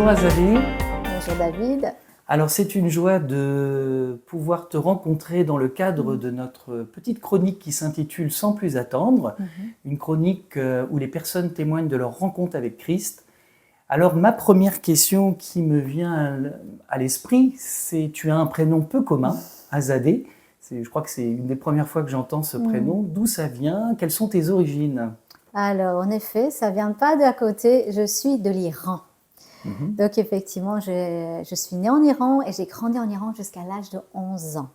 Bonjour Azadeh. Bonjour David. Alors c'est une joie de pouvoir te rencontrer dans le cadre de notre petite chronique qui s'intitule Sans plus attendre, une chronique où les personnes témoignent de leur rencontre avec Christ. Alors ma première question qui me vient à l'esprit, c'est tu as un prénom peu commun, Azadeh. Je crois que c'est une des premières fois que j'entends ce prénom. D'où ça vient? Quelles sont tes origines? Alors en effet, ça ne vient pas d'à côté, je suis de l'Iran. Donc effectivement, je suis née en Iran et j'ai grandi en Iran jusqu'à l'âge de 11 ans.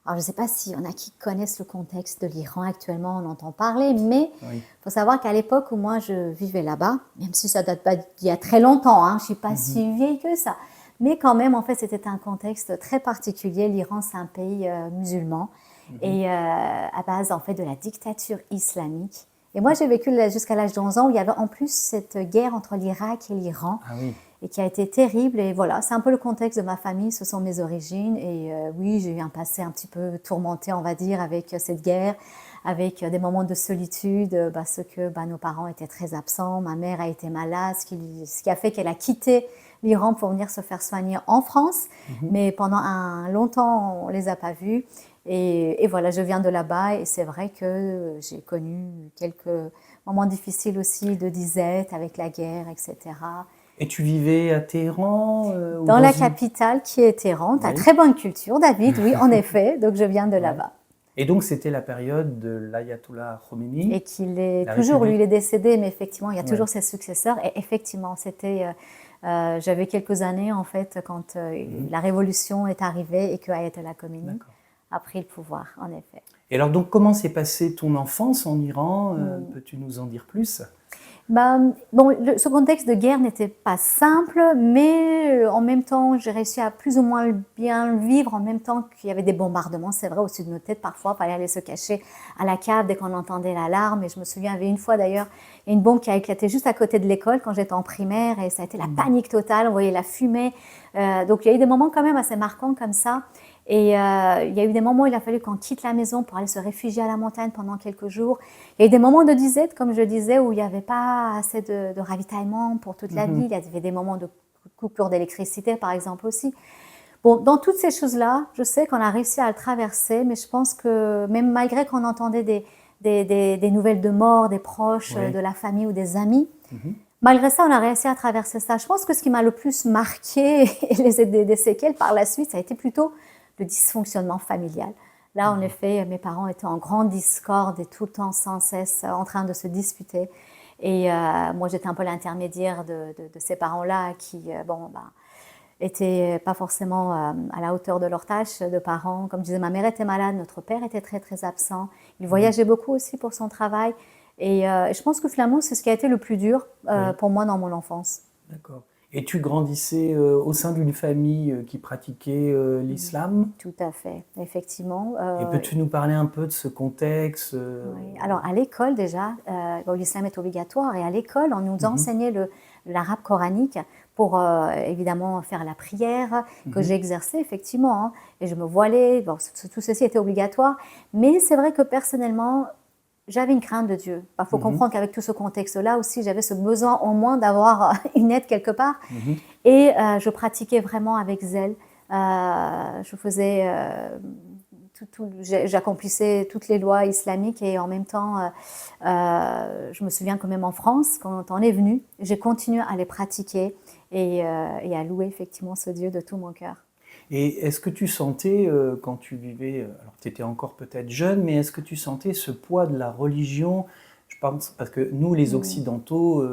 Alors je ne sais pas s'il y en a qui connaissent le contexte de l'Iran actuellement, on entend parler, mais il faut savoir qu'à l'époque où moi je vivais là-bas, même si ça date pas d'il y a très longtemps, je ne suis pas si vieille que ça, mais quand même en fait c'était un contexte très particulier. L'Iran c'est un pays musulman et à base en fait de la dictature islamique. Et moi, j'ai vécu jusqu'à l'âge de 11 ans où il y avait en plus cette guerre entre l'Irak et l'Iran et qui a été terrible. Et voilà, c'est un peu le contexte de ma famille, ce sont mes origines. Et oui, j'ai eu un passé un petit peu tourmenté, on va dire, avec cette guerre, avec des moments de solitude, parce que nos parents étaient très absents, ma mère a été malade, ce qui a fait qu'elle a quitté l'Iran pour venir se faire soigner en France. Mais pendant un longtemps, on ne les a pas vus. Et voilà, je viens de là-bas et c'est vrai que j'ai connu quelques moments difficiles aussi de disette avec la guerre, etc. Et tu vivais à Téhéran dans la capitale qui est Téhéran. Tu as très bonne culture, David, oui, en effet. Donc je viens de là-bas. Et donc c'était la période de l'Ayatollah Khomeini. Et qu'il est toujours, lui il est décédé, mais effectivement il y a toujours ses successeurs. Et effectivement, c'était... j'avais quelques années en fait quand la révolution est arrivée et que Ayatollah Khomeini a pris le pouvoir, en effet. Et alors donc comment s'est passée ton enfance en Iran? Peux-tu nous en dire plus? Ce contexte de guerre n'était pas simple, mais en même temps, j'ai réussi à plus ou moins bien le vivre, en même temps qu'il y avait des bombardements, c'est vrai, au-dessus de nos têtes. Parfois, il fallait aller se cacher à la cave dès qu'on entendait l'alarme. Et je me souviens, il y avait une fois d'ailleurs, il y a une bombe qui a éclaté juste à côté de l'école quand j'étais en primaire, et ça a été la panique totale, on voyait la fumée. Donc il y a eu des moments quand même assez marquants comme ça. Et il y a eu des moments où il a fallu qu'on quitte la maison pour aller se réfugier à la montagne pendant quelques jours. Il y a eu des moments de disette, comme je disais, où il n'y avait pas assez de ravitaillement pour toute la ville. Il y avait des moments de coupure d'électricité, par exemple, aussi. Bon, dans toutes ces choses-là, je sais qu'on a réussi à le traverser, mais je pense que même malgré qu'on entendait des nouvelles de mort, des proches, de la famille ou des amis, malgré ça, on a réussi à traverser ça. Je pense que ce qui m'a le plus marqué et les des séquelles par la suite, ça a été plutôt le dysfonctionnement familial. Là, en effet, mes parents étaient en grande discorde et tout le temps, sans cesse, en train de se disputer. Et moi, j'étais un peu l'intermédiaire de ces parents-là qui, étaient pas forcément à la hauteur de leurs tâches de parents. Comme je disais, ma mère était malade, notre père était très, très absent. Il voyageait beaucoup aussi pour son travail. Et je pense que finalement, c'est ce qui a été le plus dur pour moi dans mon enfance. D'accord. Et tu grandissais au sein d'une famille qui pratiquait l'islam? Tout à fait, effectivement. Et peux-tu nous parler un peu de ce contexte? Oui. Alors, à l'école, déjà, l'islam est obligatoire. Et à l'école, on nous enseignait l'arabe coranique pour, évidemment, faire la prière que j'ai exercée, effectivement. Et je me voilais. Bon, tout ceci était obligatoire. Mais c'est vrai que, personnellement, j'avais une crainte de Dieu. Il faut comprendre qu'avec tout ce contexte-là aussi, j'avais ce besoin au moins d'avoir une aide quelque part. Et je pratiquais vraiment avec zèle. Je faisais... j'accomplissais toutes les lois islamiques et en même temps, je me souviens que même en France, quand on est venu, j'ai continué à les pratiquer et à louer effectivement ce Dieu de tout mon cœur. Et est-ce que tu sentais, quand tu vivais, alors tu étais encore peut-être jeune, mais est-ce que tu sentais ce poids de la religion? Je pense, parce que nous, les Occidentaux,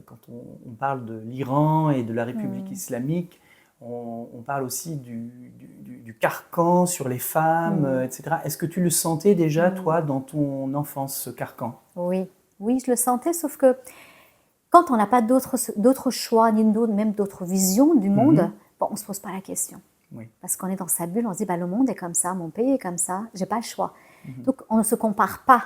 quand on parle de l'Iran et de la République islamique, on parle aussi du carcan sur les femmes, etc. Est-ce que tu le sentais déjà, toi, dans ton enfance, ce carcan? Oui, oui, je le sentais, sauf que quand on n'a pas d'autres choix, ni même d'autres visions du monde, on ne se pose pas la question. Parce qu'on est dans sa bulle, on se dit le monde est comme ça, mon pays est comme ça, j'ai pas le choix. Donc on ne se compare pas.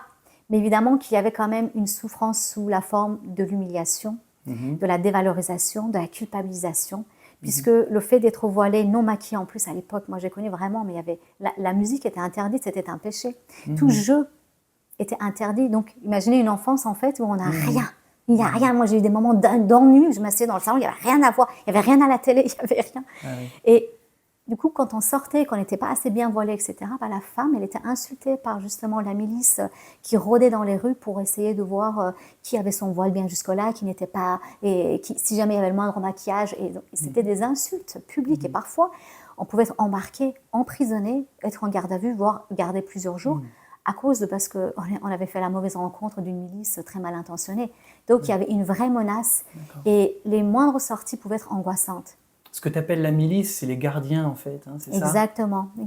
Mais évidemment qu'il y avait quand même une souffrance sous la forme de l'humiliation, de la dévalorisation, de la culpabilisation. Puisque le fait d'être voilée, non maquillée en plus à l'époque, moi j'ai connu vraiment, mais il y avait la musique était interdite, c'était un péché. Tout jeu était interdit. Donc imaginez une enfance en fait où on n'a rien. Il n'y a rien. Moi, j'ai eu des moments d'ennui où je m'asseyais dans le salon, il n'y avait rien à voir, il n'y avait rien à la télé, il n'y avait rien. Ah oui. Et du coup, quand on sortait, qu'on n'était pas assez bien voilé, etc., la femme, elle était insultée par justement la milice qui rôdait dans les rues pour essayer de voir qui avait son voile bien jusque-là, qui n'était pas, et qui, si jamais il y avait le moindre maquillage. Et c'était des insultes publiques. Et parfois, on pouvait être embarqué, emprisonné, être en garde à vue, voire garder plusieurs jours, à cause de parce qu'on avait fait la mauvaise rencontre d'une milice très mal intentionnée. Donc, il y avait une vraie menace. Et les moindres sorties pouvaient être angoissantes. Ce que tu appelles la milice, c'est les gardiens en fait, hein, c'est ça? Exactement. Ouais.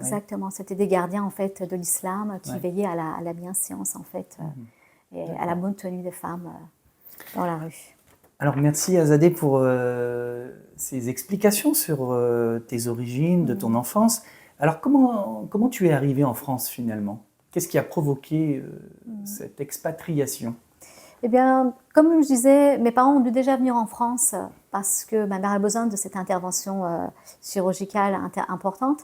C'était des gardiens en fait de l'islam qui Ouais. veillaient à la bienséance en fait et à la bonne tenue des femmes dans la rue. Alors merci Azadeh pour ces explications sur tes origines, de ton enfance. Alors comment tu es arrivée en France finalement? Qu'est-ce qui a provoqué cette expatriation? Eh bien, comme je disais, mes parents ont dû déjà venir en France parce que ma mère a besoin de cette intervention chirurgicale importante.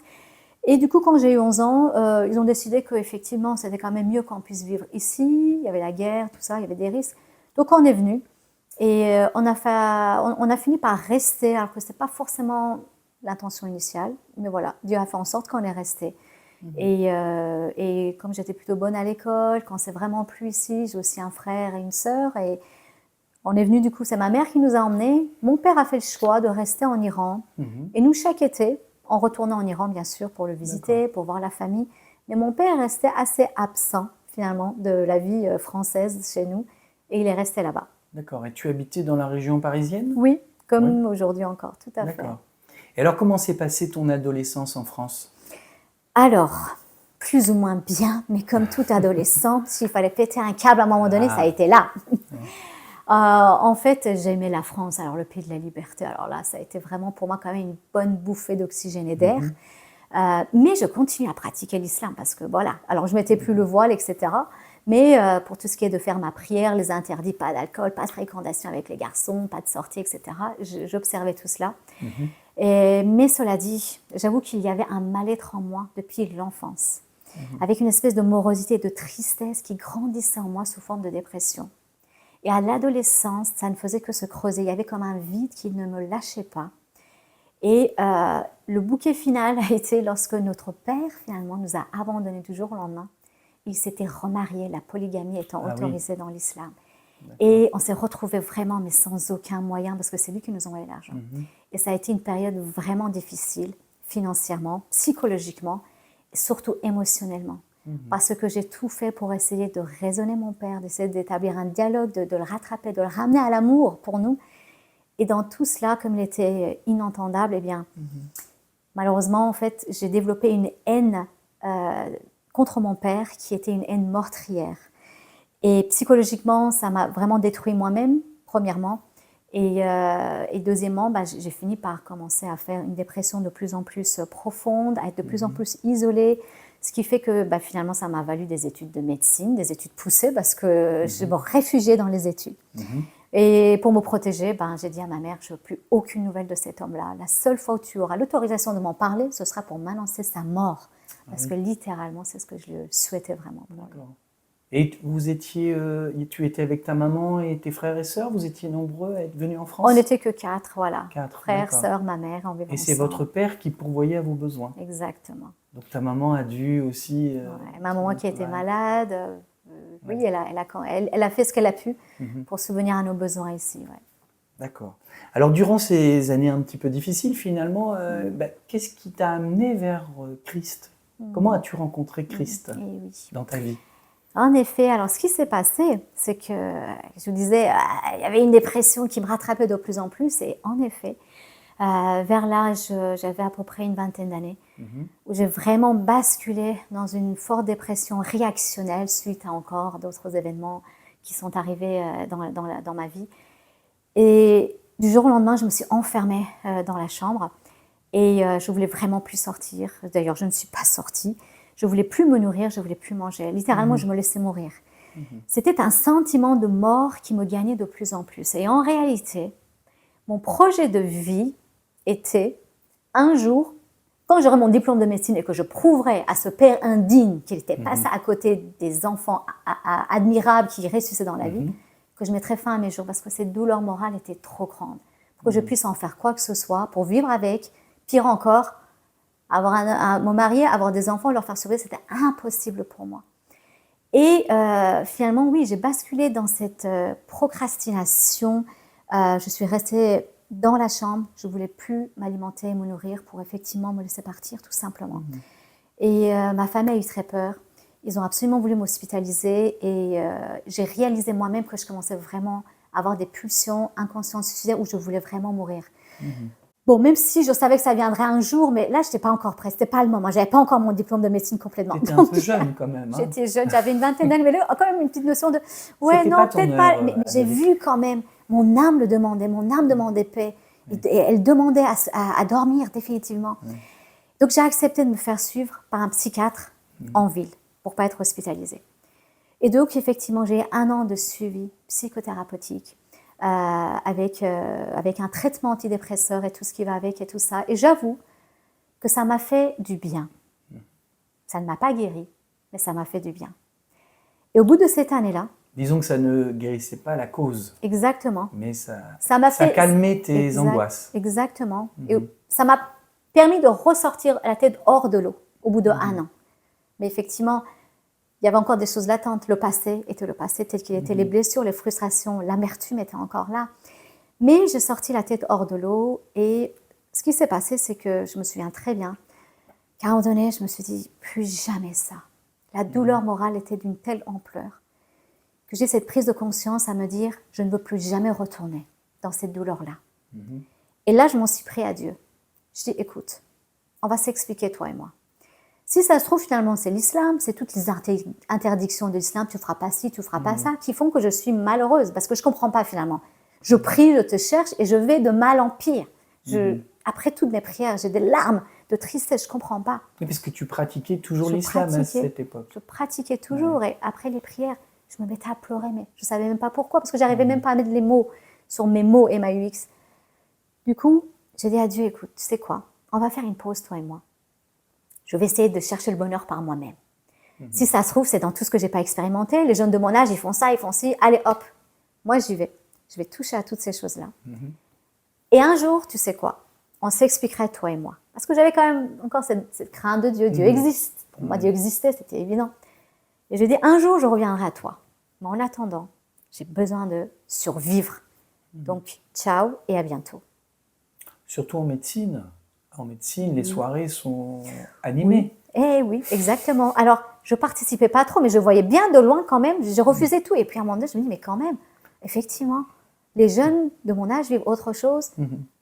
Et du coup, quand j'ai eu 11 ans, ils ont décidé qu'effectivement, c'était quand même mieux qu'on puisse vivre ici. Il y avait la guerre, tout ça, il y avait des risques. Donc, on est venu et on a fini par rester, alors que ce n'était pas forcément l'intention initiale. Mais voilà, Dieu a fait en sorte qu'on est resté. Et comme j'étais plutôt bonne à l'école, quand c'est vraiment plu ici, j'ai aussi un frère et une sœur. Et on est venu, du coup, c'est ma mère qui nous a emmenés. Mon père a fait le choix de rester en Iran. Et nous, chaque été, on retournait en Iran, bien sûr, pour le visiter, pour voir la famille. Mais mon père restait assez absent, finalement, de la vie française chez nous. Et il est resté là-bas. D'accord. Et tu habitais dans la région parisienne? Oui, comme aujourd'hui encore, tout à fait. D'accord. Et alors, comment s'est passée ton adolescence en France? Alors, plus ou moins bien, mais comme tout adolescent, s'il fallait péter un câble à un moment donné, ça a été là. En fait, j'aimais la France, alors le pays de la liberté. Alors là, ça a été vraiment pour moi quand même une bonne bouffée d'oxygène et d'air. Mais je continue à pratiquer l'islam parce que voilà, alors je mettais plus le voile, etc. Mais pour tout ce qui est de faire ma prière, les interdits, pas d'alcool, pas de fréquentation avec les garçons, pas de sortie, etc. J'observais tout cela. Mais cela dit, j'avoue qu'il y avait un mal-être en moi depuis l'enfance, avec une espèce de morosité, de tristesse qui grandissait en moi sous forme de dépression. Et à l'adolescence, ça ne faisait que se creuser. Il y avait comme un vide qui ne me lâchait pas. Et le bouquet final a été lorsque notre père, finalement, nous a abandonnés du jour au lendemain. Il s'était remarié, la polygamie étant autorisée dans l'islam. Et on s'est retrouvés vraiment, mais sans aucun moyen, parce que c'est lui qui nous envoyait l'argent. Et ça a été une période vraiment difficile, financièrement, psychologiquement, et surtout émotionnellement. Parce que j'ai tout fait pour essayer de raisonner mon père, d'essayer d'établir un dialogue, de le rattraper, de le ramener à l'amour pour nous. Et dans tout cela, comme il était inentendable, eh bien, malheureusement, en fait, j'ai développé une haine contre mon père qui était une haine meurtrière. Et psychologiquement, ça m'a vraiment détruit moi-même, premièrement. Et deuxièmement, j'ai fini par commencer à faire une dépression de plus en plus profonde, à être de plus en plus isolée, ce qui fait que finalement, ça m'a valu des études de médecine, des études poussées, parce que je me réfugiais dans les études. Et pour me protéger, j'ai dit à ma mère, je ne veux plus aucune nouvelle de cet homme-là. La seule fois où tu auras l'autorisation de m'en parler, ce sera pour m'annoncer sa mort. Parce que littéralement, c'est ce que je souhaitais vraiment pour lui. Et tu étais avec ta maman et tes frères et sœurs? Vous étiez nombreux à être venus en France? On n'était que 4, voilà. 4, frères, sœurs, ma mère, on vivait Et c'est ensemble. votre père qui pourvoyait à vos besoins? Exactement. Donc ta maman a dû aussi... ma maman qui était malade, oui, elle a fait ce qu'elle a pu pour subvenir à nos besoins ici. Ouais. D'accord. Alors durant ces années un petit peu difficiles, finalement, qu'est-ce qui t'a amené vers Christ? Comment as-tu rencontré Christ dans ta vie? En effet, alors ce qui s'est passé, c'est que, je vous disais, il y avait une dépression qui me rattrapait de plus en plus. Et en effet, vers l'âge, j'avais à peu près une vingtaine d'années, où j'ai vraiment basculé dans une forte dépression réactionnelle suite à encore d'autres événements qui sont arrivés dans ma vie. Et du jour au lendemain, je me suis enfermée dans la chambre et je voulais vraiment plus sortir. D'ailleurs, je ne suis pas sortie. Je voulais plus me nourrir, je voulais plus manger. Littéralement, je me laissais mourir. C'était un sentiment de mort qui me gagnait de plus en plus. Et en réalité, mon projet de vie était, un jour, quand j'aurai mon diplôme de médecine et que je prouverai à ce père indigne qu'il était passé à côté des enfants admirables qui ressuscitaient dans la vie, que je mettrais fin à mes jours parce que cette douleur morale était trop grande, pour que je puisse en faire quoi que ce soit, pour vivre avec, pire encore, me marier, avoir des enfants, leur faire survivre, c'était impossible pour moi. Et finalement, oui, j'ai basculé dans cette procrastination. Je suis restée dans la chambre, je ne voulais plus m'alimenter et me nourrir pour effectivement me laisser partir, tout simplement. Et ma famille a eu très peur. Ils ont absolument voulu m'hospitaliser et j'ai réalisé moi-même que je commençais vraiment à avoir des pulsions inconscientes suicidaires où je voulais vraiment mourir. Bon, même si je savais que ça viendrait un jour, mais là, je n'étais pas encore prête, ce n'était pas le moment. Je n'avais pas encore mon diplôme de médecine complètement. Tu étais un peu jeune quand même. Hein. J'étais jeune, j'avais une vingtaine d'années, mais là, quand même une petite notion de... Ouais, non, peut-être pas. Mais j'ai vu quand même, mon âme le demandait, mon âme demandait paix. Et elle demandait à dormir définitivement. Donc, j'ai accepté de me faire suivre par un psychiatre en ville pour ne pas être hospitalisée. Et donc, effectivement, j'ai eu 1 an de suivi psychothérapeutique. Avec un traitement antidépresseur et tout ce qui va avec et tout ça. Et j'avoue que ça m'a fait du bien. Ça ne m'a pas guéri, mais ça m'a fait du bien. Et au bout de cette année-là... Disons que ça ne guérissait pas la cause. Exactement. Mais ça calmait tes angoisses. Exactement. Et ça m'a permis de ressortir la tête hors de l'eau au bout de 1 an. Mais effectivement... Il y avait encore des choses latentes. Le passé était le passé tel qu'il était. Les blessures, les frustrations, l'amertume étaient encore là. Mais j'ai sorti la tête hors de l'eau. Et ce qui s'est passé, c'est que je me souviens très bien qu'à un moment donné, je me suis dit, plus jamais ça. La douleur morale était d'une telle ampleur que j'ai cette prise de conscience à me dire, je ne veux plus jamais retourner dans cette douleur-là. Et là, je m'en suis pris à Dieu. Je dis, écoute, on va s'expliquer, toi et moi. Si ça se trouve, finalement, c'est l'islam, c'est toutes les interdictions de l'islam, tu ne feras pas ci, tu ne feras pas ça, qui font que je suis malheureuse, parce que je ne comprends pas finalement. Je prie, je te cherche et je vais de mal en pire. Après toutes mes prières, j'ai des larmes de tristesse, je ne comprends pas. Oui, parce que tu pratiquais toujours l'islam à cette époque. Je pratiquais toujours et après les prières, je me mettais à pleurer, mais je ne savais même pas pourquoi, parce que je n'arrivais même pas à mettre les mots sur mes mots MAUX. Du coup, j'ai dit à Dieu, écoute, tu sais quoi, on va faire une pause, toi et moi. Je vais essayer de chercher le bonheur par moi-même. Si ça se trouve, c'est dans tout ce que je n'ai pas expérimenté. Les jeunes de mon âge, ils font ça, ils font ci. Allez, hop, moi j'y vais. Je vais toucher à toutes ces choses-là. Et un jour, tu sais quoi, on s'expliquerait, toi et moi. Parce que j'avais quand même encore cette crainte de Dieu. Dieu existe. Pour moi, Dieu existait, c'était évident. Et je dis, un jour, je reviendrai à toi. Mais en attendant, j'ai besoin de survivre. Donc, ciao et à bientôt. Surtout en médecine. En médecine, les soirées sont animées. Eh oui, exactement. Alors, je participais pas trop, mais je voyais bien de loin quand même. Je refusais tout. Et puis à un moment donné, je me dis, mais quand même, effectivement, les jeunes de mon âge vivent autre chose.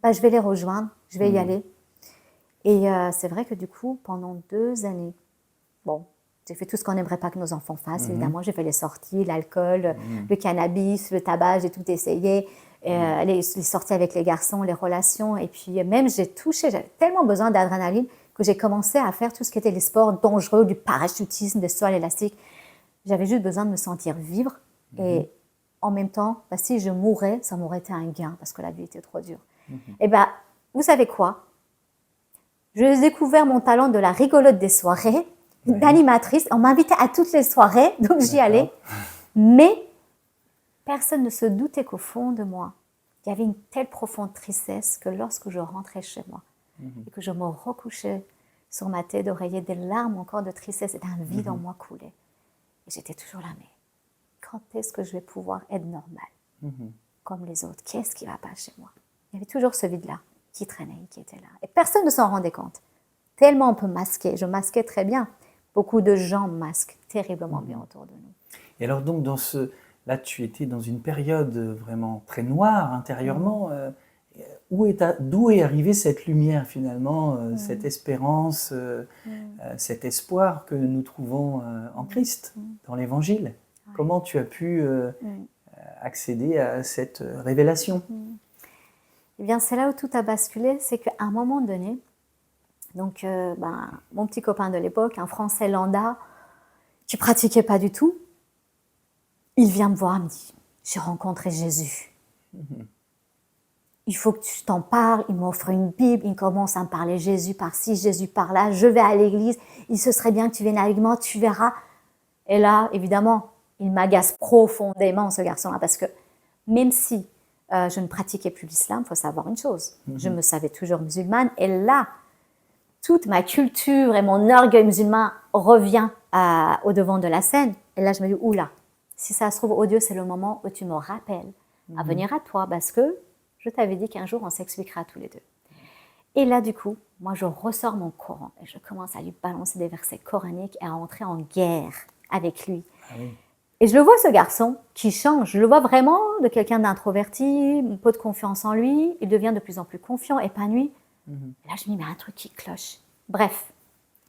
Bah, je vais les rejoindre, je vais y aller. Et c'est vrai que du coup, pendant 2 années, bon, j'ai fait tout ce qu'on n'aimerait pas que nos enfants fassent. Évidemment, j'ai fait les sorties, l'alcool, le cannabis, le tabac, j'ai tout essayé. Les sorties avec les garçons, les relations. Et puis même, j'avais tellement besoin d'adrénaline que j'ai commencé à faire tout ce qui était les sports dangereux, du parachutisme, des sauts à l'élastique. J'avais juste besoin de me sentir vivre. Et en même temps, bah, si je mourais, ça m'aurait été un gain parce que la vie était trop dure. Et bien, vous savez quoi? J'ai découvert mon talent de la rigolote des soirées, d'animatrice. On m'invitait à toutes les soirées, donc j'y allais. Mais personne ne se doutait qu'au fond de moi, il y avait une telle profonde tristesse que lorsque je rentrais chez moi et que je me recouchais sur ma tête d'oreiller, des larmes encore de tristesse et un vide en moi coulait. Et j'étais toujours là, mais quand est-ce que je vais pouvoir être normale comme les autres? Qu'est-ce qui ne va pas chez moi? Il y avait toujours ce vide-là qui traînait, qui était là. Et personne ne s'en rendait compte. Tellement on peut masquer. Je masquais très bien. Beaucoup de gens masquent terriblement bien autour de nous. Et alors donc, là, tu étais dans une période vraiment très noire intérieurement. D'où est arrivée cette lumière finalement, cette espérance, cet espoir que nous trouvons en Christ, dans l'Évangile? Comment tu as pu accéder à cette révélation? Eh bien, c'est là où tout a basculé, c'est qu'à un moment donné, donc mon petit copain de l'époque, un Français lambda, qui pratiquait pas du tout, il vient me voir et me dit, j'ai rencontré Jésus. Il faut que tu t'en parles. Il m'offre une Bible, il commence à me parler Jésus par-ci, Jésus par-là. Je vais à l'église, ce serait bien que tu viennes avec moi, tu verras. Et là, évidemment, il m'agace profondément, ce garçon-là, parce que même si je ne pratiquais plus l'islam, il faut savoir une chose, je me savais toujours musulmane, et là, toute ma culture et mon orgueil musulman revient au devant de la scène, et là je me dis, oula, si ça se trouve, oh Dieu, c'est le moment où tu me rappelles à venir à toi, parce que je t'avais dit qu'un jour on s'expliquera tous les deux. Et là, du coup, moi, je ressors mon Coran et je commence à lui balancer des versets coraniques et à entrer en guerre avec lui. Ah oui. Et je le vois, ce garçon, qui change. Je le vois vraiment de quelqu'un d'introverti, peu de confiance en lui. Il devient de plus en plus confiant, épanoui. Et là, je me dis, mais un truc qui cloche. Bref,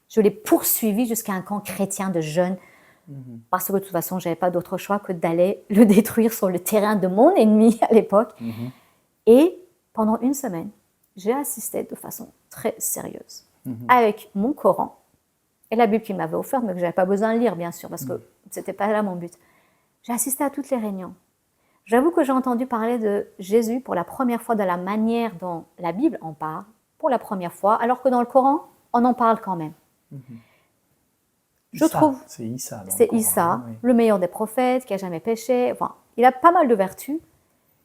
je l'ai poursuivi jusqu'à un camp chrétien de jeunes parce que de toute façon, je n'avais pas d'autre choix que d'aller le détruire sur le terrain de mon ennemi à l'époque. Et pendant une semaine, j'ai assisté de façon très sérieuse avec mon Coran et la Bible qu'il m'avait offerte, mais que je n'avais pas besoin de lire, bien sûr, parce que ce n'était pas là mon but. J'ai assisté à toutes les réunions. J'avoue que j'ai entendu parler de Jésus pour la première fois de la manière dont la Bible en parle, pour la première fois, alors que dans le Coran, on en parle quand même. Je trouve c'est Issa. C'est Issa, le meilleur des prophètes, qui n'a jamais péché. Enfin, il a pas mal de vertus.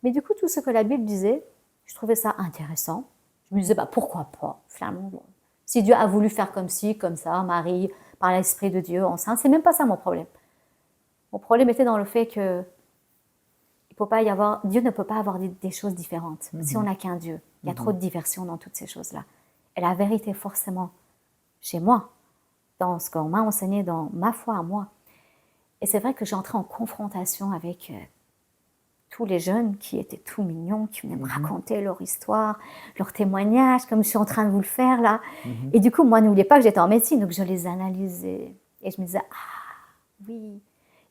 Mais du coup, tout ce que la Bible disait, je trouvais ça intéressant. Je me disais, pourquoi pas, finalement. Bon. Si Dieu a voulu faire comme ci, comme ça, Marie, par l'Esprit de Dieu, enceinte, c'est même pas ça mon problème. Mon problème était dans le fait que Dieu ne peut pas avoir des choses différentes. Si on n'a qu'un Dieu, il y a trop de diversion dans toutes ces choses-là. Et la vérité, forcément, chez moi, dans ce qu'on m'a enseigné, dans ma foi à moi. Et c'est vrai que j'entrais en confrontation avec tous les jeunes qui étaient tout mignons, qui venaient me raconter leur histoire, leurs témoignages, comme je suis en train de vous le faire là. Et du coup, moi, n'oubliez pas que j'étais en médecine, donc je les analysais. Et je me disais, oui,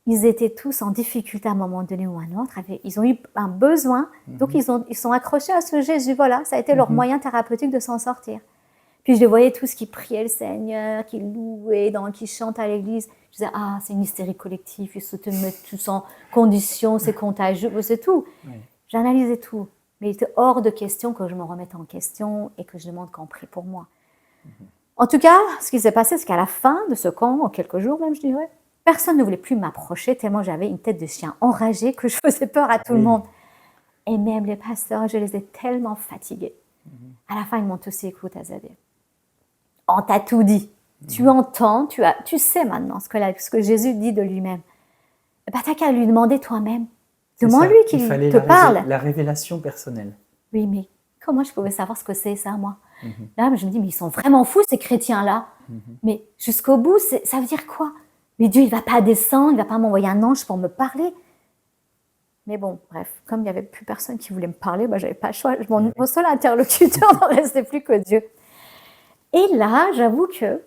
ils étaient tous en difficulté à un moment donné ou à un autre. Ils ont eu un besoin, donc ils sont accrochés à ce Jésus. Voilà, ça a été leur moyen thérapeutique de s'en sortir. Puis je les voyais tous qui priaient le Seigneur, qui louaient, qui chantent à l'église. Je disais, c'est une hystérie collective, ils se mettent tous en condition, c'est contagieux, c'est tout. Oui. J'analysais tout. Mais il était hors de question que je me remette en question et que je demande qu'on prie pour moi. En tout cas, ce qui s'est passé, c'est qu'à la fin de ce camp, en quelques jours même, je dirais, personne ne voulait plus m'approcher tellement j'avais une tête de chien enragée que je faisais peur à tout le monde. Et même les pasteurs, je les ai tellement fatigués. À la fin, ils m'ont tous dit, écoute, Azadeh, on t'a tout dit. Tu entends, tu sais maintenant ce que Jésus dit de lui-même. T'as qu'à lui demander toi-même. Demande-lui qu'il te parle. La révélation personnelle. Oui, mais comment je pouvais savoir ce que c'est ça, moi? Là, je me dis, mais ils sont vraiment fous, ces chrétiens-là. Mais jusqu'au bout, ça veut dire quoi? Mais Dieu, il ne va pas descendre, il ne va pas m'envoyer un ange pour me parler. Mais bon, bref, comme il n'y avait plus personne qui voulait me parler, je n'avais pas le choix. Mon seul interlocuteur n'en restait plus que Dieu. Et là, j'avoue que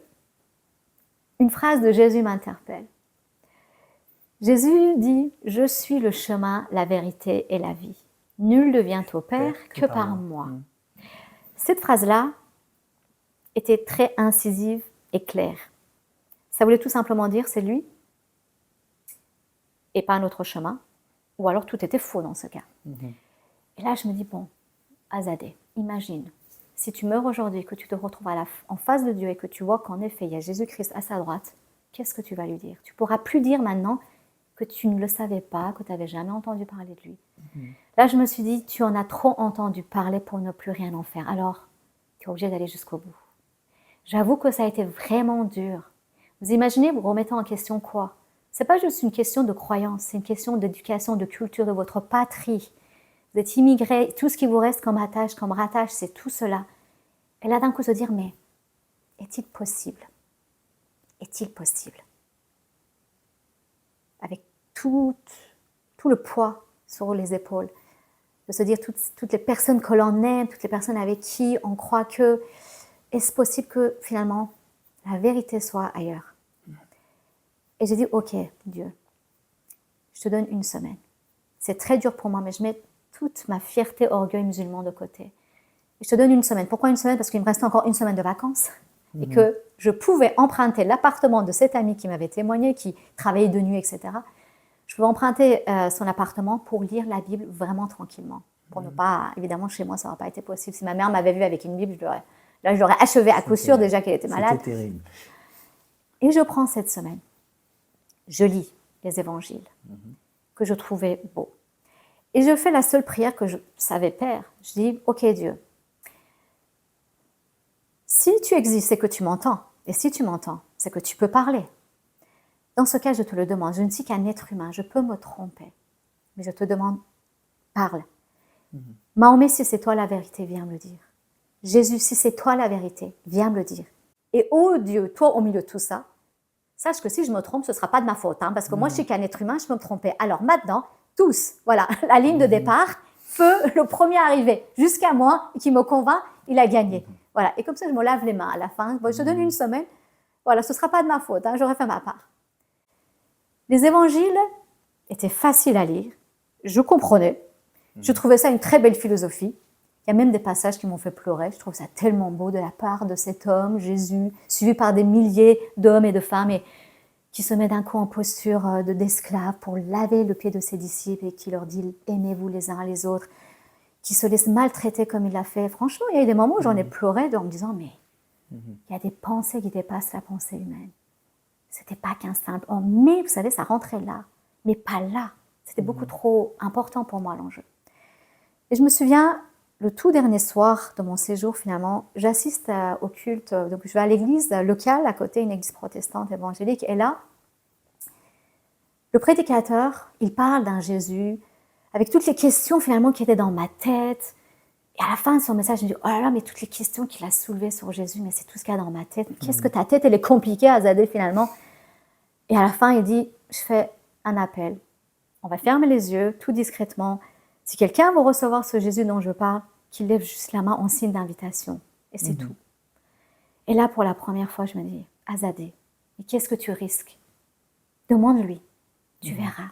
une phrase de Jésus m'interpelle. Jésus dit, « Je suis le chemin, la vérité et la vie. Nul ne vient au Père que par moi. » Cette phrase-là était très incisive et claire. Ça voulait tout simplement dire, c'est lui et pas un autre chemin, ou alors tout était faux dans ce cas. Et là, je me dis, bon, Azadeh, imagine, si tu meurs aujourd'hui, que tu te retrouves en face de Dieu et que tu vois qu'en effet, il y a Jésus-Christ à sa droite, qu'est-ce que tu vas lui dire? Tu ne pourras plus dire maintenant que tu ne le savais pas, que tu n'avais jamais entendu parler de lui. Là, je me suis dit, tu en as trop entendu parler pour ne plus rien en faire. Alors, tu es obligé d'aller jusqu'au bout. J'avoue que ça a été vraiment dur. Vous imaginez, vous remettez en question quoi? Ce n'est pas juste une question de croyance, c'est une question d'éducation, de culture, de votre patrie. Vous êtes immigré, tout ce qui vous reste comme attache, comme rattache, c'est tout cela. Et là, d'un coup, se dire, mais est-il possible? Est-il possible? Avec tout le poids sur les épaules, de se dire toutes les personnes que l'on aime, toutes les personnes avec qui on croit que, est-ce possible que finalement la vérité soit ailleurs? Et j'ai dit, ok, Dieu, je te donne une semaine. C'est très dur pour moi, mais je mets toute ma fierté, orgueil musulman de côté. Et je te donne une semaine. Pourquoi une semaine? Parce qu'il me restait encore une semaine de vacances et que je pouvais emprunter l'appartement de cet ami qui m'avait témoigné, qui travaillait de nuit, etc. Je pouvais emprunter son appartement pour lire la Bible vraiment tranquillement. Pour ne pas, évidemment, chez moi, ça n'aurait pas été possible. Si ma mère m'avait vue avec une Bible, je l'aurais achevée à coup sûr déjà qu'elle était malade. C'était terrible. Et je prends cette semaine. Je lis les évangiles que je trouvais beaux. Et je fais la seule prière que je savais faire. Je dis, ok Dieu, si tu existes, c'est que tu m'entends. Et si tu m'entends, c'est que tu peux parler. Dans ce cas, je te le demande. Je ne suis qu'un être humain, je peux me tromper. Mais je te demande, parle. Mahomet, si c'est toi la vérité, viens me le dire. Jésus, si c'est toi la vérité, viens me le dire. Et oh Dieu, toi au milieu de tout ça, sache que si je me trompe, ce ne sera pas de ma faute, hein, parce que moi je suis qu'un être humain, je peux me tromper. Alors maintenant, tous, voilà, la ligne de départ, feu, le premier arrivé, jusqu'à moi, qui me convainc, il a gagné. Voilà, et comme ça je me lave les mains à la fin. Bon, je te donne une semaine, voilà, ce ne sera pas de ma faute, hein, j'aurais fait ma part. Les évangiles étaient faciles à lire, je comprenais, je trouvais ça une très belle philosophie. Il y a même des passages qui m'ont fait pleurer. Je trouve ça tellement beau de la part de cet homme, Jésus, suivi par des milliers d'hommes et de femmes, et qui se met d'un coup en posture d'esclave pour laver le pied de ses disciples et qui leur dit « aimez-vous les uns les autres », qui se laisse maltraiter comme il l'a fait. Franchement, il y a eu des moments où j'en ai pleuré en me disant « mais il y a des pensées qui dépassent la pensée humaine. C'était pas qu'un simple homme. Mais vous savez, ça rentrait là, mais pas là. C'était beaucoup trop important pour moi l'enjeu. » Et je me souviens, le tout dernier soir de mon séjour, finalement, j'assiste au culte, donc je vais à l'église locale, à côté, une église protestante évangélique, et là, le prédicateur, il parle d'un Jésus, avec toutes les questions finalement qui étaient dans ma tête, et à la fin de son message, je me dis, oh là là, mais toutes les questions qu'il a soulevées sur Jésus, mais c'est tout ce qu'il y a dans ma tête, mais qu'est-ce que ta tête, elle est compliquée à zader finalement. Et à la fin, il dit, je fais un appel, on va fermer les yeux, tout discrètement. Si quelqu'un veut recevoir ce Jésus dont je parle, qu'il lève juste la main en signe d'invitation. Et c'est tout. Et là, pour la première fois, je me dis, Azadé, mais qu'est-ce que tu risques? Demande-lui, tu verras.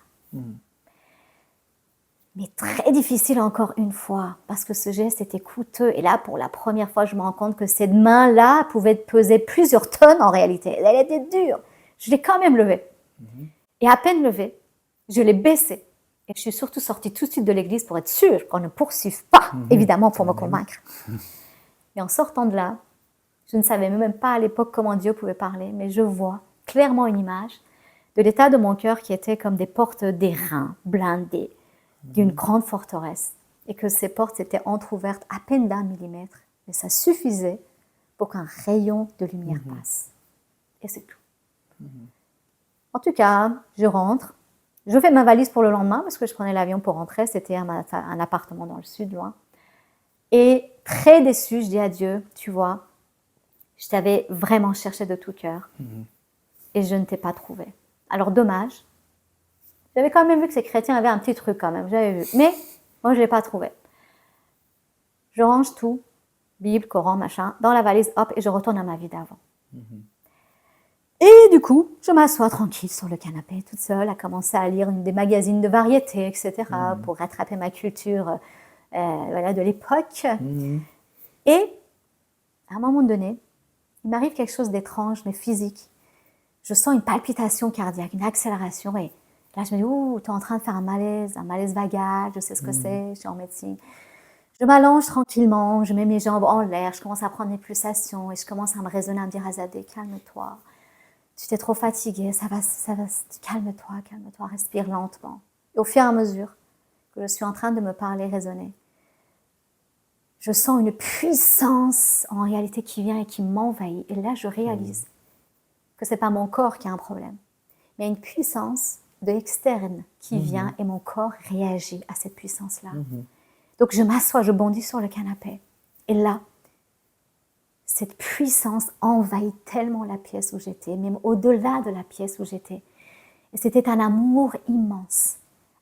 Mais très difficile encore une fois, parce que ce geste était coûteux. Et là, pour la première fois, je me rends compte que cette main-là pouvait peser plusieurs tonnes en réalité. Elle était dure. Je l'ai quand même levée. Et à peine levée, je l'ai baissée. Et je suis surtout sortie tout de suite de l'église pour être sûre qu'on ne poursuive pas, évidemment, pour me convaincre. Et en sortant de là, je ne savais même pas à l'époque comment Dieu pouvait parler, mais je vois clairement une image de l'état de mon cœur qui était comme des portes d'airain blindées d'une grande forteresse. Et que ces portes étaient entr'ouvertes à peine d'1 millimètre. Mais ça suffisait pour qu'un rayon de lumière passe. Et c'est tout. En tout cas, je rentre. Je fais ma valise pour le lendemain parce que je prenais l'avion pour rentrer. C'était un appartement dans le sud, loin. Et très déçue, je dis à Dieu, tu vois, je t'avais vraiment cherché de tout cœur et je ne t'ai pas trouvé. Alors dommage. J'avais quand même vu que ces chrétiens avaient un petit truc quand même, j'avais vu. Mais moi, je ne l'ai pas trouvé. Je range tout, Bible, Coran, machin, dans la valise, hop, et je retourne à ma vie d'avant. Et du coup, je m'assois tranquille sur le canapé, toute seule, à commencer à lire des magazines de variété, etc., pour rattraper ma culture de l'époque. Et à un moment donné, il m'arrive quelque chose d'étrange, mais physique. Je sens une palpitation cardiaque, une accélération, et là, je me dis, ouh, tu es en train de faire un malaise vagal, je sais ce que c'est, je suis en médecine. Je m'allonge tranquillement, je mets mes jambes en l'air, je commence à prendre mes pulsations, et je commence à me raisonner, à me dire, Azadé, calme-toi. Tu t'es trop fatiguée, ça va, calme-toi, respire lentement. Et au fur et à mesure que je suis en train de me parler, raisonner, je sens une puissance en réalité qui vient et qui m'envahit. Et là, je réalise que ce n'est pas mon corps qui a un problème, mais une puissance de l'externe qui vient et mon corps réagit à cette puissance-là. Donc je m'assois, je bondis sur le canapé. Et là, cette puissance envahit tellement la pièce où j'étais, même au-delà de la pièce où j'étais. Et c'était un amour immense,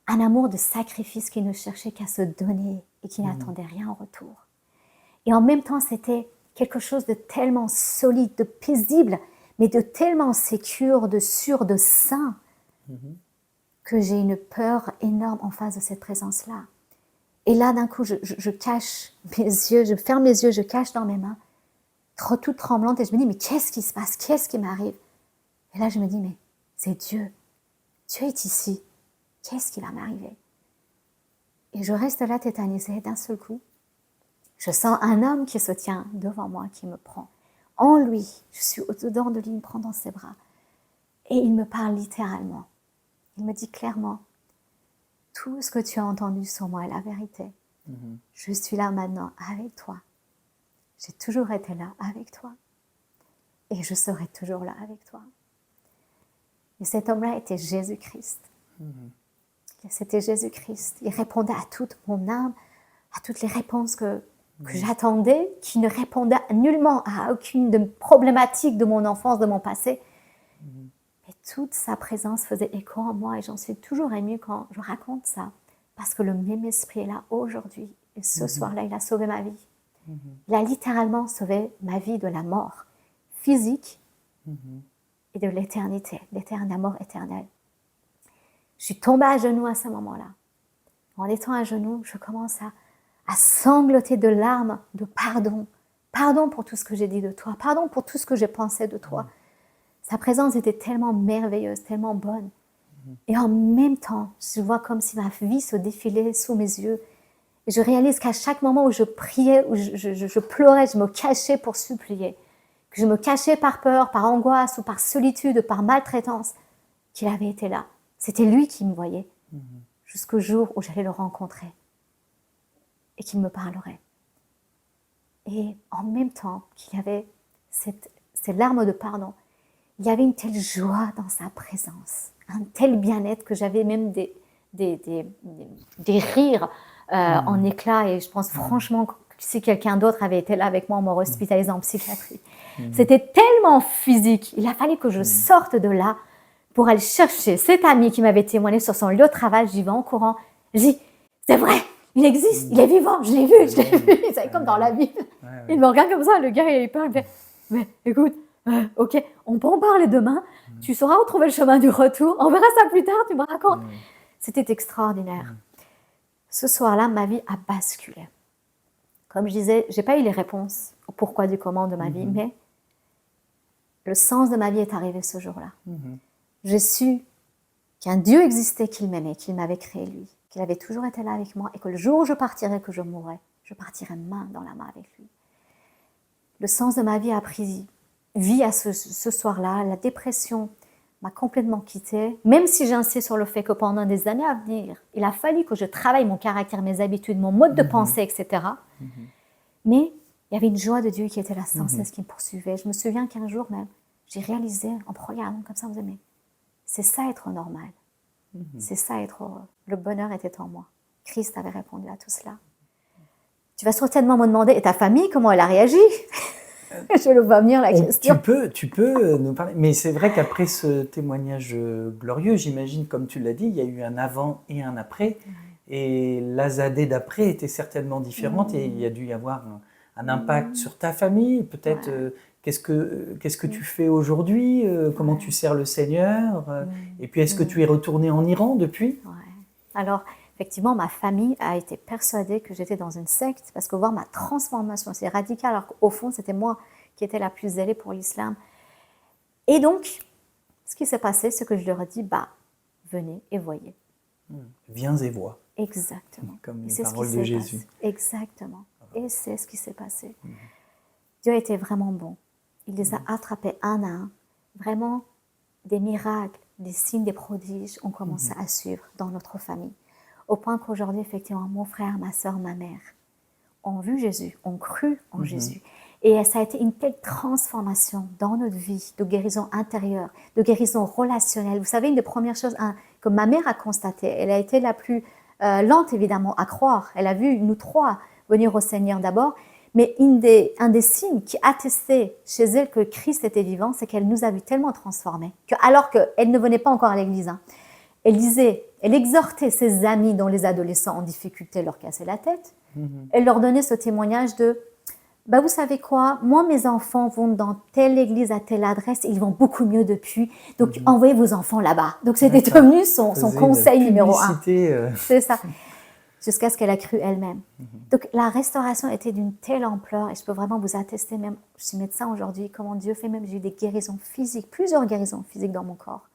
un amour de sacrifice qui ne cherchait qu'à se donner et qui n'attendait rien en retour. Et en même temps, c'était quelque chose de tellement solide, de paisible, mais de tellement sécure, de sûr, de sain, que j'ai une peur énorme en face de cette présence-là. Et là, d'un coup, je cache mes yeux, je ferme les yeux, je cache dans mes mains, toute tremblante, et je me dis, mais qu'est-ce qui se passe? Qu'est-ce qui m'arrive? Et là, je me dis, mais c'est Dieu. Dieu est ici. Qu'est-ce qui va m'arriver? Et je reste là tétanisée, d'un seul coup. Je sens un homme qui se tient devant moi, qui me prend. En lui, je suis au-dedans de lui, il me prend dans ses bras. Et il me parle littéralement. Il me dit clairement, tout ce que tu as entendu sur moi est la vérité. Je suis là maintenant avec toi. J'ai toujours été là avec toi. Et je serai toujours là avec toi. Et cet homme-là était Jésus-Christ. C'était Jésus-Christ. Il répondait à toute mon âme, à toutes les réponses que j'attendais, qui ne répondaient nullement à aucune problématique de mon enfance, de mon passé. Mais toute sa présence faisait écho en moi et j'en suis toujours émue quand je raconte ça. Parce que le même esprit est là aujourd'hui. Et ce soir-là, il a sauvé ma vie. Il a littéralement sauvé ma vie de la mort physique et de l'éternité, la mort éternelle. Je suis tombée à genoux à ce moment-là. En étant à genoux, je commence à sangloter de larmes, de pardon. Pardon pour tout ce que j'ai dit de toi. Pardon pour tout ce que j'ai pensé de toi. Sa présence était tellement merveilleuse, tellement bonne. Et en même temps, je vois comme si ma vie se défilait sous mes yeux. Et je réalise qu'à chaque moment où je priais, où je pleurais, je me cachais pour supplier, que je me cachais par peur, par angoisse ou par solitude, par maltraitance, qu'il avait été là. C'était lui qui me voyait, jusqu'au jour où j'allais le rencontrer et qu'il me parlerait. Et en même temps qu'il y avait ces larmes de pardon, il y avait une telle joie dans sa présence, un tel bien-être que j'avais même des rires en éclats. Et je pense franchement que si quelqu'un d'autre avait été là avec moi, on m'aurait hospitalisé en psychiatrie. C'était tellement physique. Il a fallu que je sorte de là pour aller chercher cet ami qui m'avait témoigné sur son lieu de travail. J'y vais en courant. Je dis, c'est vrai, il existe, il est vivant, je l'ai vu. C'est comme dans la Bible. Il me regarde comme ça, le gars, il parle, il fait, mais écoute, ok, on peut en parler demain, tu sauras où trouver le chemin du retour, on verra ça plus tard, tu me racontes. C'était extraordinaire. Ce soir-là, ma vie a basculé. Comme je disais, je n'ai pas eu les réponses au pourquoi du comment de ma vie, mais le sens de ma vie est arrivé ce jour-là. J'ai su qu'un Dieu existait, qu'il m'aimait, qu'il m'avait créé lui, qu'il avait toujours été là avec moi et que le jour où je partirais, que je mourrais, je partirais main dans la main avec lui. Le sens de ma vie a pris vie à ce soir-là. La dépression m'a complètement quittée, même si j'insiste sur le fait que pendant des années à venir, il a fallu que je travaille mon caractère, mes habitudes, mon mode de pensée, etc. Mais il y avait une joie de Dieu qui était là sans cesse, qui me poursuivait. Je me souviens qu'un jour même, j'ai réalisé en me regardant comme ça, vous aimez, c'est ça être normal. C'est ça être heureux. Le bonheur était en moi. Christ avait répondu à tout cela. Tu vas certainement me demander, et ta famille, comment elle a réagi? Je le vois venir la question. Tu peux nous parler. Mais c'est vrai qu'après ce témoignage glorieux, j'imagine, comme tu l'as dit, il y a eu un avant et un après. Et l'Azadée d'après était certainement différente et il y a dû y avoir un impact sur ta famille. Peut-être qu'est-ce que tu fais aujourd'hui, comment tu sers le Seigneur. Et puis est-ce que tu es retournée en Iran depuis? Alors, effectivement, ma famille a été persuadée que j'étais dans une secte parce que voir ma transformation, c'est radical, alors qu'au fond, c'était moi qui étais la plus zélée pour l'islam. Et donc, ce qui s'est passé, c'est que je leur ai dit, venez et voyez. Viens et vois. Exactement. Comme les paroles de Jésus. Exactement. Et c'est ce qui s'est passé. Dieu a été vraiment bon. Il les a attrapés un à un. Vraiment, des miracles, des signes, des prodiges ont commencé à suivre dans notre famille. Au point qu'aujourd'hui, effectivement, mon frère, ma soeur, ma mère ont vu Jésus, ont cru en Jésus. Et ça a été une telle transformation dans notre vie, de guérison intérieure, de guérison relationnelle. Vous savez, une des premières choses que ma mère a constatées, elle a été la plus lente, évidemment, à croire. Elle a vu nous trois venir au Seigneur d'abord. Mais un des signes qui attestait chez elle que Christ était vivant, c'est qu'elle nous a vu tellement transformés, alors qu'elle ne venait pas encore à l'église, elle exhortait ses amis dont les adolescents en difficulté leur cassaient la tête. Elle leur donnait ce témoignage de vous savez quoi, moi mes enfants vont dans telle église à telle adresse, ils vont beaucoup mieux depuis, donc envoyez vos enfants là-bas. Donc c'était devenu son conseil numéro 1. C'est ça. Jusqu'à ce qu'elle a cru elle-même. Donc la restauration était d'une telle ampleur, et je peux vraiment vous attester, même je suis médecin aujourd'hui, comment Dieu fait, même j'ai eu des guérisons physiques, plusieurs guérisons physiques dans mon corps.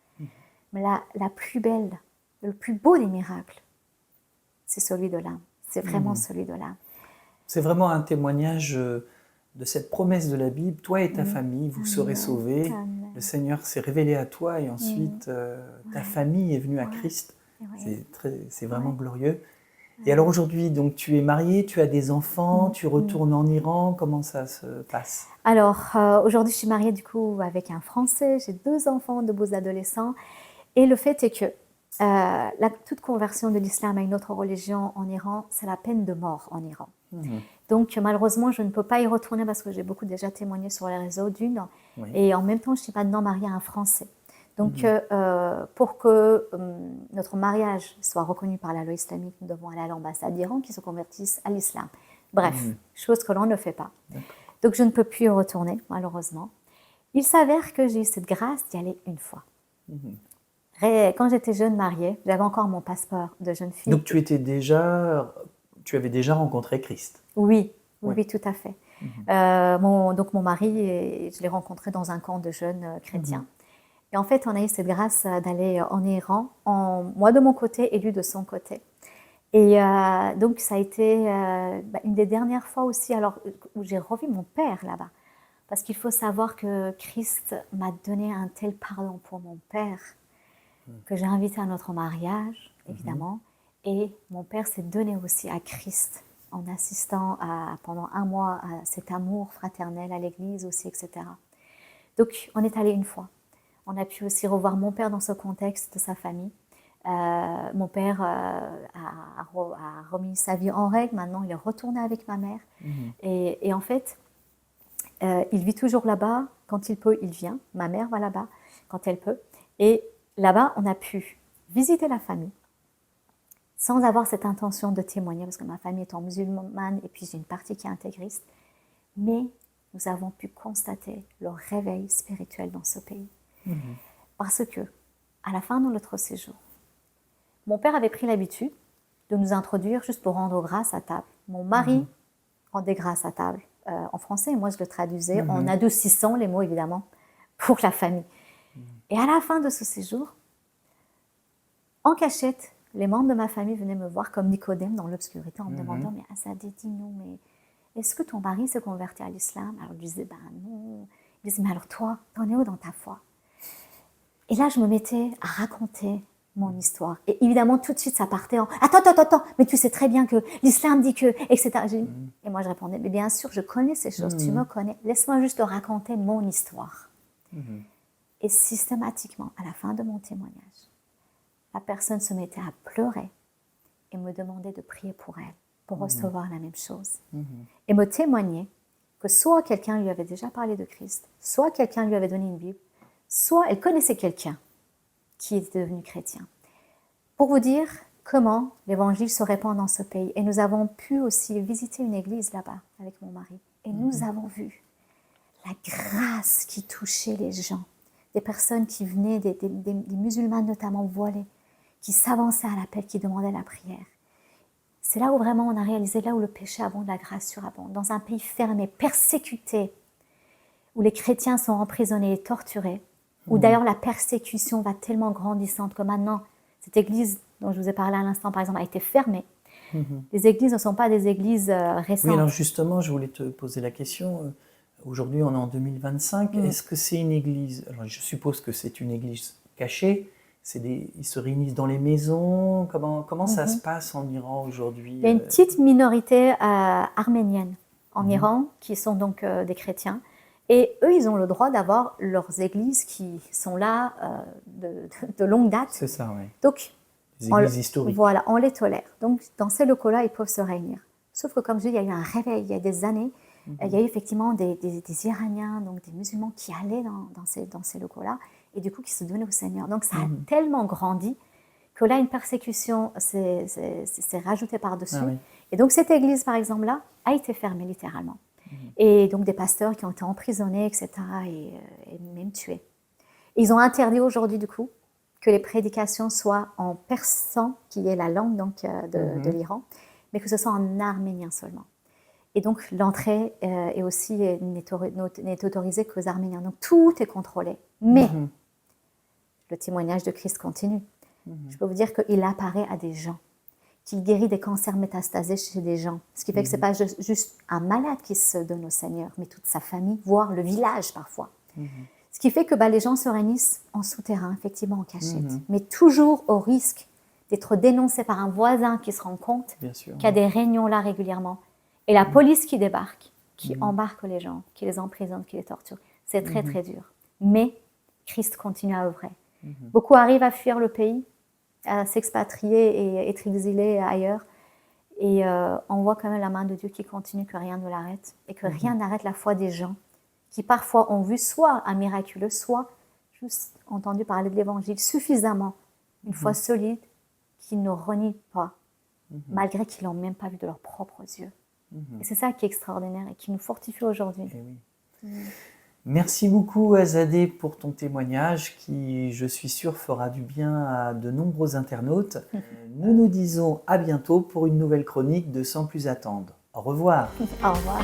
Mais la plus belle, le plus beau des miracles, c'est celui de l'âme. C'est vraiment celui de l'âme. C'est vraiment un témoignage de cette promesse de la Bible. Toi et ta famille, vous serez sauvés. Amen. Le Seigneur s'est révélé à toi et ensuite ta famille est venue à Christ. Oui. C'est vraiment glorieux. Et alors aujourd'hui, donc tu es mariée, tu as des enfants, tu retournes en Iran, comment ça se passe? Alors, aujourd'hui, je suis mariée du coup avec un Français, j'ai 2 enfants, de beaux adolescents. Et le fait est que toute conversion de l'islam à une autre religion en Iran, c'est la peine de mort en Iran. Donc malheureusement, je ne peux pas y retourner parce que j'ai beaucoup déjà témoigné sur les réseaux d'une. Oui. Et en même temps, je ne suis pas maintenant mariée à un Français. Donc pour que notre mariage soit reconnu par la loi islamique, nous devons aller à l'ambassade d'Iran qui se convertissent à l'islam. Bref, chose que l'on ne fait pas. Donc je ne peux plus y retourner, malheureusement. Il s'avère que j'ai eu cette grâce d'y aller une fois. Quand j'étais jeune mariée, j'avais encore mon passeport de jeune fille. Donc tu avais déjà rencontré Christ? Oui, Ouais. oui, tout à fait. Donc mon mari, je l'ai rencontré dans un camp de jeunes chrétiens. Et en fait, on a eu cette grâce d'aller en Iran, moi de mon côté et lui de son côté. Et donc ça a été une des dernières fois aussi où j'ai revu mon père là-bas. Parce qu'il faut savoir que Christ m'a donné un tel pardon pour mon père que j'ai invité à notre mariage, évidemment. Et mon père s'est donné aussi à Christ en assistant pendant 1 mois à cet amour fraternel à l'église aussi, etc. Donc, on est allé une fois. On a pu aussi revoir mon père dans ce contexte de sa famille. Mon père a remis sa vie en règle. Maintenant, il est retourné avec ma mère. Et en fait, il vit toujours là-bas. Quand il peut, il vient. Ma mère va là-bas quand elle peut. Et là-bas, on a pu visiter la famille sans avoir cette intention de témoigner, parce que ma famille étant musulmane et puis j'ai une partie qui est intégriste. Mais nous avons pu constater le réveil spirituel dans ce pays. Parce que, à la fin de notre séjour, mon père avait pris l'habitude de nous introduire juste pour rendre grâce à table. Mon mari rendait grâce à table en français, et moi je le traduisais en adoucissant les mots, évidemment, pour la famille. Et à la fin de ce séjour, en cachette, les membres de ma famille venaient me voir comme Nicodème dans l'obscurité en me demandant « Mais Azadeh, dis-nous, mais est-ce que ton mari s'est converti à l'islam ?» Alors je disais « Ben non. » Il disait « Mais alors toi, t'en es où dans ta foi ?» Et là, je me mettais à raconter mon histoire. Et évidemment, tout de suite, ça partait en « Attends, mais tu sais très bien que l'islam dit que… » etc. Et moi, je répondais « Mais bien sûr, je connais ces choses, tu me connais. Laisse-moi juste te raconter mon histoire. » Et systématiquement, à la fin de mon témoignage, la personne se mettait à pleurer et me demandait de prier pour elle, pour recevoir la même chose. Et me témoignait que soit quelqu'un lui avait déjà parlé de Christ, soit quelqu'un lui avait donné une Bible, soit elle connaissait quelqu'un qui était devenu chrétien. Pour vous dire comment l'évangile se répand dans ce pays. Et nous avons pu aussi visiter une église là-bas avec mon mari. Et nous avons vu la grâce qui touchait les gens. Des personnes qui venaient, des musulmans notamment voilés, qui s'avançaient à l'appel, qui demandaient la prière. C'est là où vraiment on a réalisé, là où le péché abonde, la grâce surabonde. Dans un pays fermé, persécuté, où les chrétiens sont emprisonnés et torturés, où d'ailleurs la persécution va tellement grandissante que maintenant, cette église dont je vous ai parlé à l'instant, par exemple, a été fermée. Les églises ne sont pas des églises récentes. Oui, alors justement, je voulais te poser la question. Aujourd'hui, on est en 2025. Est-ce que c'est une église… Alors, je suppose que c'est une église cachée. Ils se réunissent dans les maisons. Comment ça se passe en Iran aujourd'hui? Il y a une petite minorité arménienne en Iran qui sont donc des chrétiens. Et eux, ils ont le droit d'avoir leurs églises qui sont là de longue date. C'est ça, oui. Donc, les églises historiques. Voilà, on les tolère. Donc, dans ces locaux-là, ils peuvent se réunir. Sauf que, comme je dis, il y a eu un réveil il y a des années. Il y a eu effectivement des Iraniens, donc des musulmans qui allaient dans ces locaux-là et du coup qui se donnaient au Seigneur. Donc, ça a tellement grandi que là, une persécution s'est rajoutée par-dessus. Ah, oui. Et donc, cette église, par exemple-là, a été fermée littéralement. Et donc, des pasteurs qui ont été emprisonnés, etc., et même tués. Et ils ont interdit aujourd'hui, du coup, que les prédications soient en persan, qui est la langue donc, de l'Iran, mais que ce soit en arménien seulement. Et donc, l'entrée est aussi n'est autorisée qu'aux Arméniens. Donc, tout est contrôlé. Mais le témoignage de Christ continue. Je peux vous dire qu'il apparaît à des gens, qu'il guérit des cancers métastasés chez des gens. Ce qui fait que ce n'est pas juste un malade qui se donne au Seigneur, mais toute sa famille, voire le village parfois. Ce qui fait que les gens se réunissent en souterrain, effectivement en cachette, mais toujours au risque d'être dénoncé par un voisin qui se rend compte Bien sûr. qu'il y a des réunions là régulièrement. Et la police qui débarque, qui embarque les gens, qui les emprisonne, qui les torture. C'est très, très dur. Mais Christ continue à œuvrer. Beaucoup arrivent à fuir le pays, à s'expatrier et être exilés ailleurs. Et on voit quand même la main de Dieu qui continue, que rien ne l'arrête. Et que rien n'arrête la foi des gens qui parfois ont vu soit un miraculeux, soit juste entendu parler de l'Évangile suffisamment, une foi solide, qui ne renie pas, malgré qu'ils n'ont même pas vu de leurs propres yeux. Et c'est ça qui est extraordinaire et qui nous fortifie aujourd'hui. Eh oui. Merci beaucoup Azadeh pour ton témoignage qui, je suis sûr, fera du bien à de nombreux internautes. Nous nous disons à bientôt pour une nouvelle chronique de Sans plus attendre. Au revoir. Au revoir.